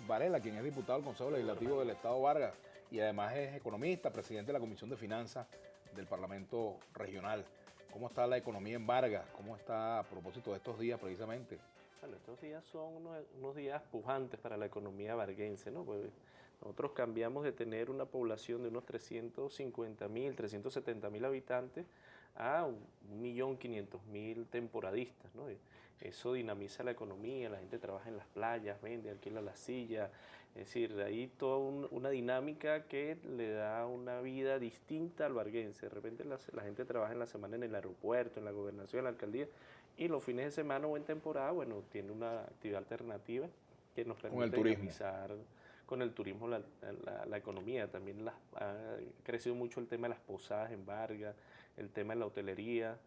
Varela, quien es diputado del Consejo Legislativo del Estado Vargas y además es economista, presidente de la Comisión de Finanzas del Parlamento Regional. ¿Cómo está la economía en Vargas? ¿Cómo está a propósito de estos días precisamente? Bueno, estos días son unos días pujantes para la economía varguense, ¿no? Pues nosotros cambiamos de tener una población de unos 350.000, 370.000 habitantes a 1.500.000 temporadistas, ¿no? Y eso dinamiza la economía, la gente trabaja en las playas, vende, alquila las sillas, es decir, hay toda una dinámica que le da una vida distinta al varguense. De repente la gente trabaja en la semana en el aeropuerto, en la gobernación, en la alcaldía, y los fines de semana o en temporada, bueno, tiene una actividad alternativa que nos Con el permite turismo. dinamizar con el turismo la economía. También ha crecido mucho el tema de las posadas en Vargas, el tema de la hotelería.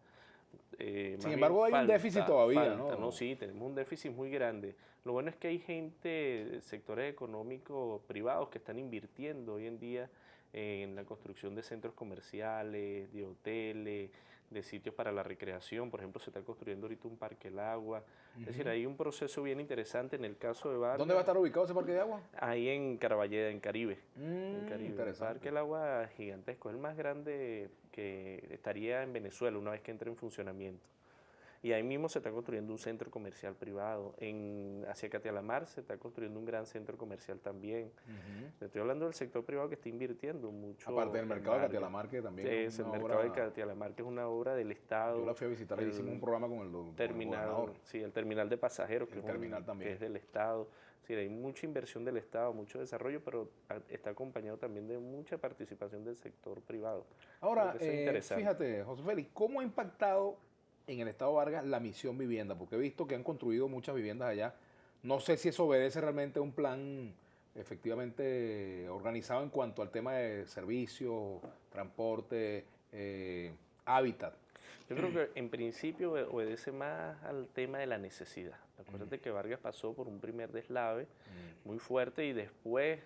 Sin Más bien embargo, hay un déficit todavía, ¿no? ¿no? Sí, tenemos un déficit muy grande. Lo bueno es que hay gente, sectores económicos privados que están invirtiendo hoy en día en la construcción de centros comerciales, de hoteles, de sitios para la recreación. Por ejemplo, se está construyendo ahorita un parque El Agua. Es decir, hay un proceso bien interesante en el caso de ¿Dónde va a Vargas, estar ubicado ese parque de agua? ahí en Caraballeda, en Caribe. En Caribe, un parque Interesante. El Agua gigantesco, el más grande que estaría en Venezuela una vez que entre en funcionamiento. Y ahí mismo se está construyendo un centro comercial privado. Hacia Catialamar se está construyendo un gran centro comercial también. Estoy hablando del sector privado que está invirtiendo Aparte mucho del en mercado de Vargas. Catialamar, que también es Es el una mercado de obra. Catialamar, que es una obra del Yo la Estado. fui a visitar, ahí hicimos un El programa con el gobernador. terminal, sí, el terminal de pasajeros, El terminal que también. es del Estado. Sí, hay mucha inversión del Estado, mucho desarrollo, pero está acompañado también de mucha participación del sector privado. Creo Ahora, que eso es interesante. fíjate, José Félix, ¿cómo ha impactado en el estado Vargas la misión vivienda? Porque he visto que han construido muchas viviendas allá. No sé si eso obedece realmente a un plan efectivamente organizado en cuanto al tema de servicios, transporte, hábitat. Yo creo que en principio obedece más al tema de la necesidad. Acuérdate que Vargas pasó por un primer deslave muy fuerte y después,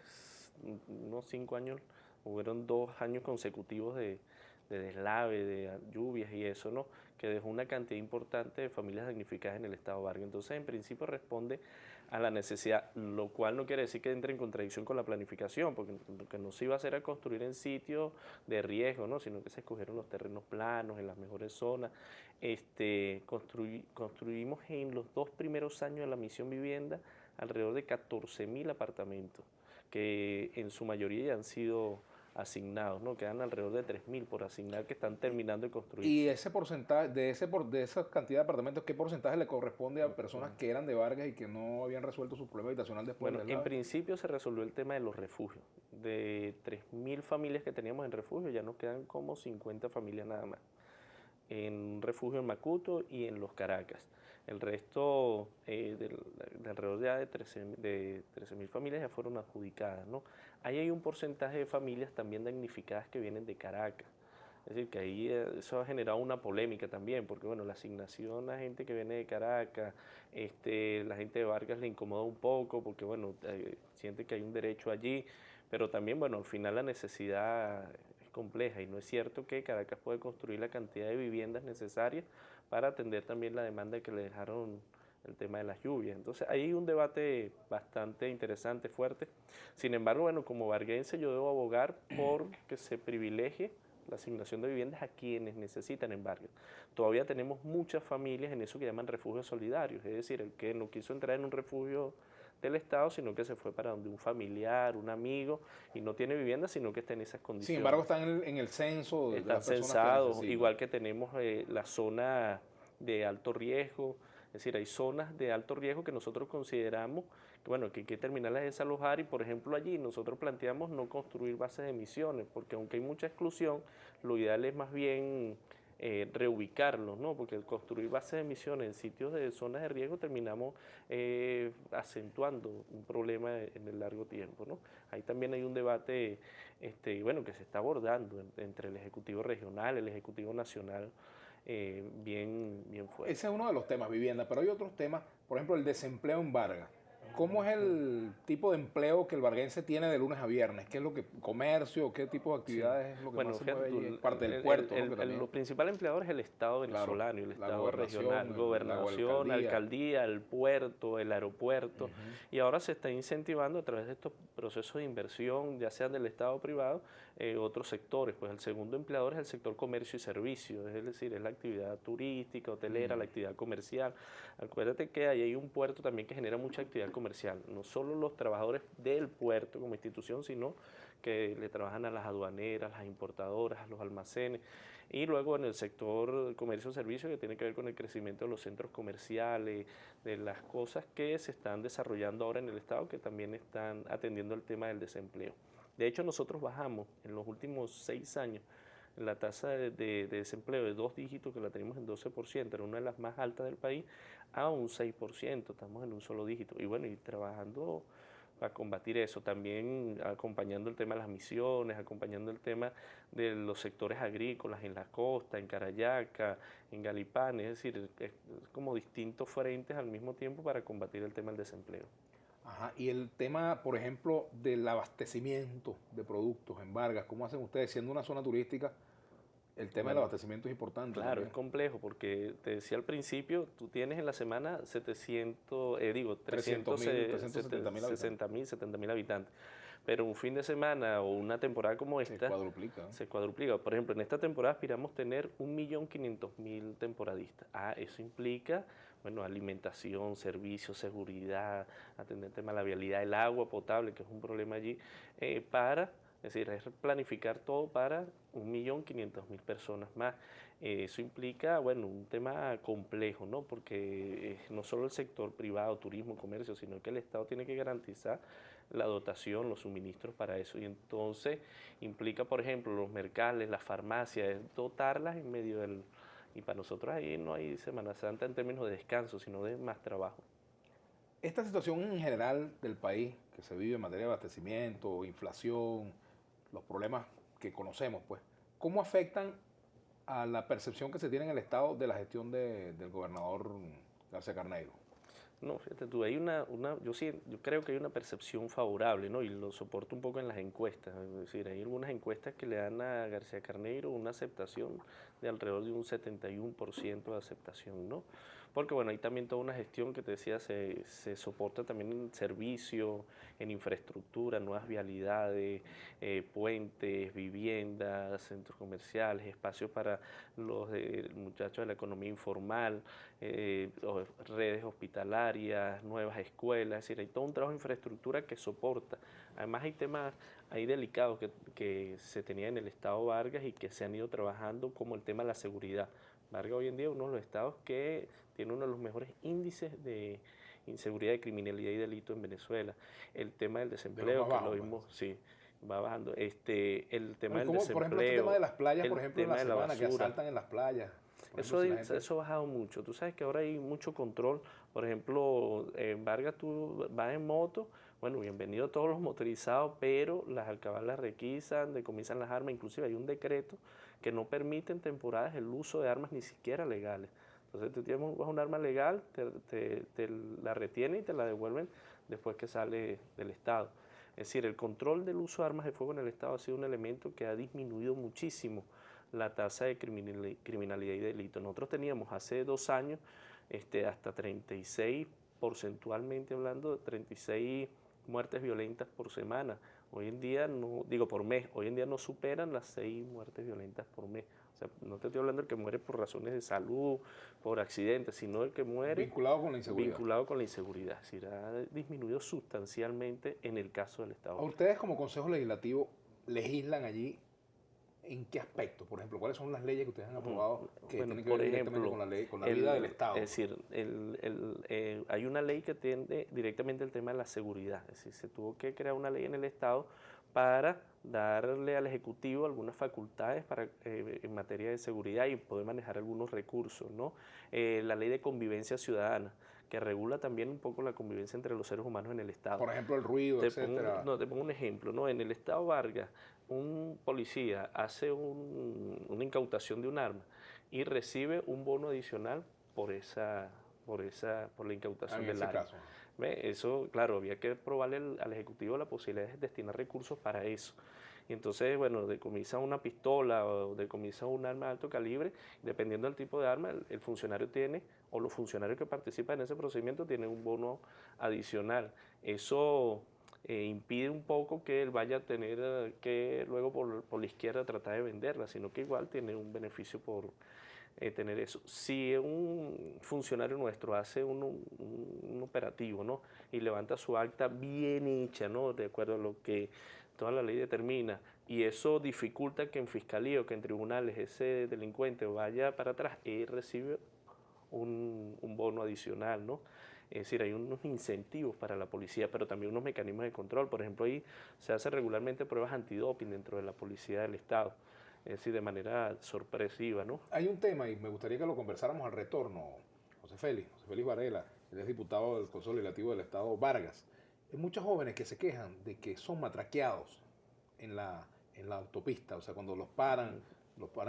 unos 5 años, hubieron 2 años consecutivos de deslave, de lluvias y eso, ¿no? Que dejó una cantidad importante de familias damnificadas en el estado Vargas. Entonces, en principio responde a la necesidad, lo cual no quiere decir que entre en contradicción con la planificación, porque lo que no se iba a hacer era construir en sitios de riesgo, ¿no? Sino que se escogieron los terrenos planos, en las mejores zonas. Construimos en los 2 primeros años de la misión vivienda alrededor de 14.000 apartamentos, que en su mayoría ya han sido asignados, ¿no? Quedan alrededor de 3.000 por asignar que están terminando de Y construirse. ese porcentaje, de esa cantidad de apartamentos, ¿qué porcentaje le corresponde a personas que eran de Vargas y que no habían resuelto su problema habitacional después Bueno, del en deslave? principio se resolvió el tema de los refugios. De 3.000 familias que teníamos en refugio, ya nos quedan como 50 familias nada más en un refugio en Macuto y en Los Caracas. El resto, de alrededor ya de 13.000 familias ya fueron adjudicadas, ¿no? Ahí hay un porcentaje de familias también damnificadas que vienen de Caracas. Es decir, que ahí eso ha generado una polémica también, porque bueno, la asignación a gente que viene de Caracas, la gente de Vargas le incomoda un poco, porque bueno, siente que hay un derecho allí, pero también bueno, al final la necesidad es compleja y no es cierto que Caracas puede construir la cantidad de viviendas necesarias para atender también la demanda que le dejaron el tema de las lluvias. Entonces ahí hay un debate bastante interesante, fuerte. Sin embargo, bueno, como varguense yo debo abogar por que se privilegie la asignación de viviendas a quienes necesitan en barrios. Todavía tenemos muchas familias en eso que llaman refugios solidarios, es decir, el que no quiso entrar en un refugio del Estado, sino que se fue para donde un familiar, un amigo, y no tiene vivienda, sino que está en esas Sin embargo, condiciones. están en el censo de Están las personas que censados, necesitan. igual que tenemos la zona de alto riesgo, es decir, hay zonas de alto riesgo que nosotros consideramos que, bueno, que hay que terminarlas de desalojar y, por ejemplo, allí nosotros planteamos no construir bases de emisiones, porque aunque hay mucha exclusión, lo ideal es más bien reubicarlos, ¿no? Porque construir bases de emisiones en sitios de zonas de riesgo terminamos acentuando un problema en el largo tiempo, ¿no? Ahí también hay un debate, bueno, que se está abordando entre el Ejecutivo Regional, el Ejecutivo Nacional, bien fuerte. Ese es uno de los temas, vivienda, pero hay otros temas, por ejemplo, el desempleo en Vargas. ¿Cómo es el tipo de empleo que el varguense tiene de lunes a viernes? ¿Qué es lo que, comercio, qué tipo de Sí. actividades es lo que Bueno, más se fíjate mueve tú, allí? Parte del puerto, ¿no? Que también, lo principal empleador es el Estado claro, venezolano y el la Estado regional, gobernación, la gobernación, alcaldía. alcaldía, el puerto, el aeropuerto, Ujú. y ahora se está incentivando a través de estos procesos de inversión, ya sean del Estado o privado, otros sectores. Pues el segundo empleador es el sector comercio y servicios, es decir, es la actividad turística, hotelera, la actividad comercial. Acuérdate que ahí hay un puerto también que genera mucha actividad comercial, no solo los trabajadores del puerto como institución, sino que le trabajan a las aduaneras, las importadoras, a los almacenes, y luego en el sector comercio-servicio que tiene que ver con el crecimiento de los centros comerciales, de las cosas que se están desarrollando ahora en el Estado que también están atendiendo el tema del desempleo. De hecho, nosotros bajamos en los últimos 6 años la tasa de desempleo de 2 dígitos, que la tenemos en 12%, era una de las más altas del país, a un 6%, estamos en un solo dígito. Y bueno, y trabajando a combatir eso, también acompañando el tema de las misiones, acompañando el tema de los sectores agrícolas en la costa, en Carayaca, en Galipán, es decir, es como distintos frentes al mismo tiempo para combatir el tema del desempleo. Ajá. Y el tema, por ejemplo, del abastecimiento de productos en Vargas, ¿cómo hacen ustedes? Siendo una zona turística, el tema del Bueno, abastecimiento es importante claro, es también. complejo porque te decía al principio, tú tienes en la semana 300 mil, 370 mil habitantes. 360 mil, 70 mil habitantes. Pero un fin de semana o una temporada como Se esta cuadruplica. se cuadruplica. Por ejemplo, en esta temporada aspiramos tener 1.500.000 temporadistas. Eso implica, bueno, alimentación, servicios, seguridad, atender el tema de la vialidad, el agua potable, que es un problema allí, es decir, es planificar todo para 1.500.000 personas más. Eso implica, bueno, un tema complejo, ¿no? Porque no solo el sector privado, turismo, comercio, sino que el Estado tiene que garantizar la dotación, los suministros para eso. Y entonces implica, por ejemplo, los mercados, las farmacias, dotarlas en medio del... Y para nosotros ahí no hay Semana Santa en términos de descanso, sino de más trabajo. Esta situación en general del país que se vive en materia de abastecimiento, inflación, los problemas que conocemos, pues, ¿cómo afectan a la percepción que se tiene en el Estado de la gestión del gobernador García Carneiro? No, fíjate tú, hay yo creo que hay una percepción favorable, ¿no? Y lo soporto un poco en las encuestas. Es decir, hay algunas encuestas que le dan a García Carneiro una aceptación de alrededor de un 71% de aceptación, ¿no? Porque bueno, hay también toda una gestión que te decía, se soporta también en servicio, en infraestructura, nuevas vialidades, puentes, viviendas, centros comerciales, espacios para los muchachos de la economía informal, redes hospitalarias, nuevas escuelas, es decir, hay todo un trabajo de infraestructura que soporta. Además hay temas ahí delicados que se tenía en el estado Vargas y que se han ido trabajando, como el tema de la seguridad. Vargas hoy en día es uno de los estados que tiene uno de los mejores índices de inseguridad, de criminalidad y delito en Venezuela. El tema del desempleo, que lo vimos, sí, va bajando. El tema del Como, por ejemplo, este tema desempleo, de las playas, por el ejemplo, en la tema de la semana, que basura. asaltan en las playas. Por ejemplo, si la gente... Eso ha bajado mucho. Tú sabes que ahora hay mucho control. Por ejemplo, en Vargas tú vas en moto, bueno, bienvenido todos los motorizados, pero las alcabalas requisan, decomisan las armas. Inclusive hay un decreto que no permite en temporadas el uso de armas ni siquiera legales. Entonces tú tienes un arma legal, te la retienen y te la devuelven después que sale del Estado. Es decir, el control del uso de armas de fuego en el Estado ha sido un elemento que ha disminuido muchísimo la tasa de criminalidad y delito. Nosotros teníamos hace 2 años hasta 36, porcentualmente hablando, 36 muertes violentas por semana. Hoy en día, no, digo por mes, hoy en día no superan las 6 muertes violentas por mes. O sea, no te estoy hablando del que muere por razones de salud, por accidentes, sino el que muere Vinculado con la inseguridad. vinculado con la inseguridad. Es decir, ha disminuido sustancialmente en el caso del Estado. ¿A ustedes como Consejo Legislativo legislan allí en qué aspecto? Por ejemplo, ¿cuáles son las leyes que ustedes han aprobado que Bueno, tienen que por ver directamente ejemplo, con la ley, con la vida del Estado? es decir, hay una ley que tiende directamente el tema de la seguridad. Es decir, se tuvo que crear una ley en el Estado para darle al Ejecutivo algunas facultades en materia de seguridad y poder manejar algunos recursos, ¿no? La ley de convivencia ciudadana, que regula también un poco la convivencia entre los seres humanos en el Estado. Por ejemplo, el ruido, etcétera. Te pongo un ejemplo, ¿no? En el Estado Vargas, un policía hace una incautación de un arma y recibe un bono adicional por por la incautación En del ese arma. caso. ¿Ve? Eso, claro, había que probarle al Ejecutivo la posibilidad de destinar recursos para eso. Y entonces, bueno, decomisa una pistola o decomisa un arma de alto calibre, dependiendo del tipo de arma, el funcionario tiene, o los funcionarios que participan en ese procedimiento tienen un bono adicional. Eso impide un poco que él vaya a tener que luego por la izquierda tratar de venderla, sino que igual tiene un beneficio por tener eso. Si un funcionario nuestro hace un operativo, ¿no? Y levanta su acta bien hecha, ¿no? De acuerdo a lo que toda la ley determina, y eso dificulta que en fiscalía o que en tribunales ese delincuente vaya para atrás, él recibe un bono adicional, ¿no? Es decir, hay unos incentivos para la policía, pero también unos mecanismos de control. Por ejemplo, ahí se hacen regularmente pruebas antidoping dentro de la policía del Estado, es decir, de manera sorpresiva, ¿no? Hay un tema y me gustaría que lo conversáramos al retorno, José Félix Varela, él es diputado del Consejo Legislativo del Estado Vargas. Hay muchos jóvenes que se quejan de que son matraqueados en la autopista, o sea, cuando los paran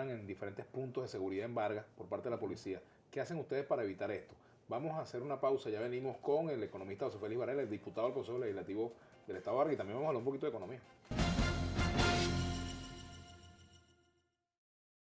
en diferentes puntos de seguridad en Vargas por parte de la policía. ¿Qué hacen ustedes para evitar esto? Vamos a hacer una pausa, ya venimos con el economista José Félix Varela, el diputado del Consejo Legislativo del Estado Vargas, y también vamos a hablar un poquito de economía.